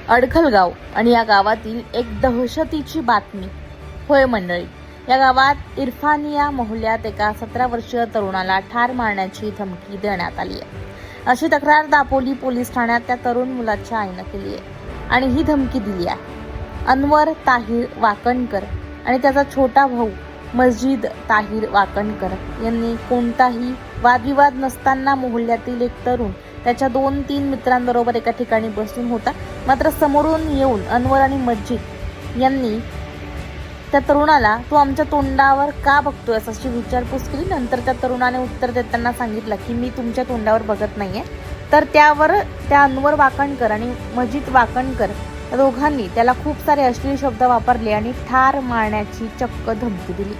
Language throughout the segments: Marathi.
अडखलगाव आणि या गावातील एक दहशतीची बातमी. होय मंडळी, या गावात इरफानिया मोहल्ल्यात एका 17 वर्षीय तरुणाला ठार मारण्याची धमकी देण्यात आली आहे. अशी तक्रार दापोली पोलीस ठाण्यात त्या तरुण मुलाच्या आईनं केली आहे आणि ही धमकी दिली आहे. अनवर ताहिर वाकणकर आणि त्याचा छोटा भाऊ मस्जिद ताहिर वाकणकर यांनी कोणताही वादविवाद नसताना मोहल्ल्यातील एक तरुण त्याच्या 2-3 मित्रांबरोबर एका ठिकाणी बसून होता. मात्र समोरून येऊन अनवर आणि मस्जिद यांनी त्या तरुणाला तू आमच्या तोंडावर का बघतोयस अशी विचारपूस केली. नंतर त्या तरुणाने उत्तर देताना सांगितलं की मी तुमच्या तोंडावर बघत नाहीये. तर त्यावर त्या अनवर वाकणकर आणि मस्जिद वाकणकर या दोघांनी त्याला खूप सारे अश्लील शब्द वापरले आणि ठार मारण्याची चक्क धमकी दिली.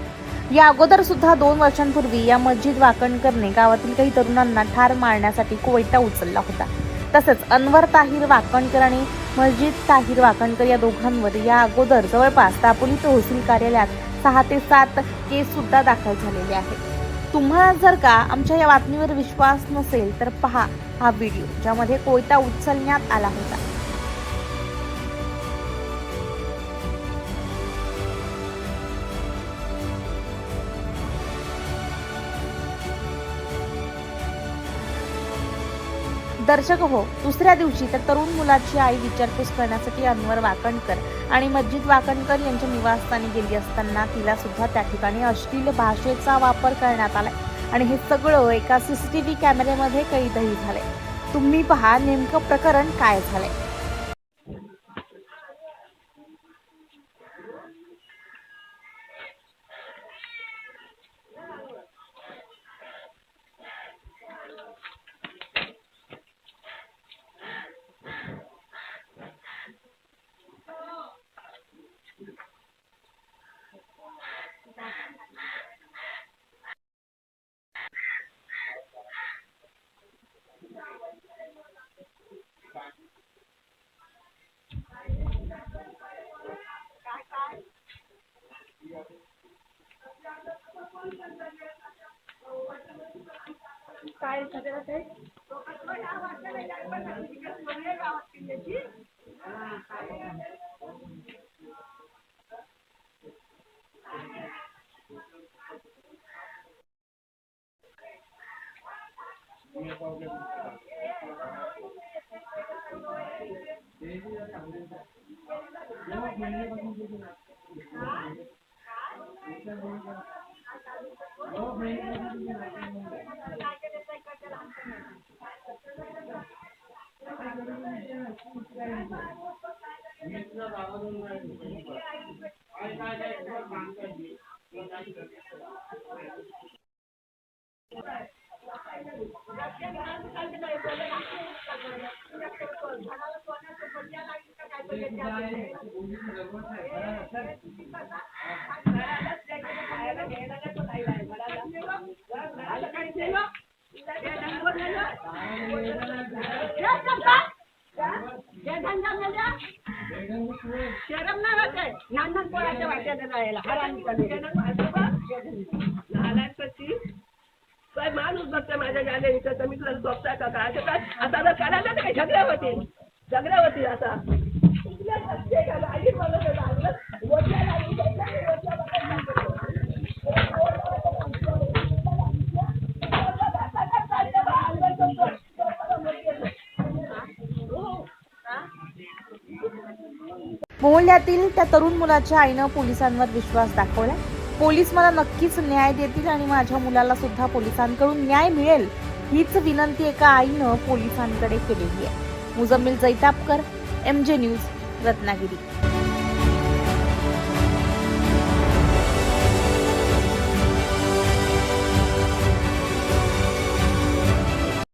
या अगोदर सुद्धा 2 वर्षांपूर्वी या मस्जिद वाकणकरने गावातील काही तरुणांना ठार मारण्यासाठी कोयता उचलला होता. तसंच अनवर ताहिर वाकणकर आणि मस्जिद ताहिर वाकणकर या दोघांवर या अगोदर जवळपास दापोली तहसील कार्यालयात 6 ते 7 केस सुद्धा दाखल झालेले आहेत. तुम्हाला जर का आमच्या या बातमीवर विश्वास नसेल तर पहा हा व्हिडिओ, ज्यामध्ये कोयता उचलण्यात आला होता. दर्शक हो, दुसऱ्या दिवशी त्या तरुण मुलाची आई विचारपूस करण्यासाठी अनवर वाकणकर आणि मस्जिद वाकणकर यांच्या निवासस्थानी गेली असताना तिला सुद्धा त्या ठिकाणी अश्लील भाषेचा वापर करण्यात आलाय आणि हे सगळं एका CCTV कॅमेऱ्यामध्ये कैदही झालंय. तुम्ही पहा नेमकं प्रकरण काय झालंय. काय सगळं ते शरम नाही वाटत लहान पोराच्या वाट्यात जायला लहानांपती काय माणूस बघते माझ्या गाड्या इथं तर मी तुला बघताय का काय काय आता जर करायला तर काही झगड्या होती आता मोहल्ल्यातील त्या तरुण मुलाच्या आईनं पोलिसांवर विश्वास दाखवला. पोलीस मला नक्कीच न्याय देतील आणि माझ्या मुलाला सुद्धा पोलिसांकडून न्याय मिळेल हीच विनंती एका आईनं पोलिसांकडे केलेली आहे. Muzammil Jaitapkar, MJ news, Ratnagiri.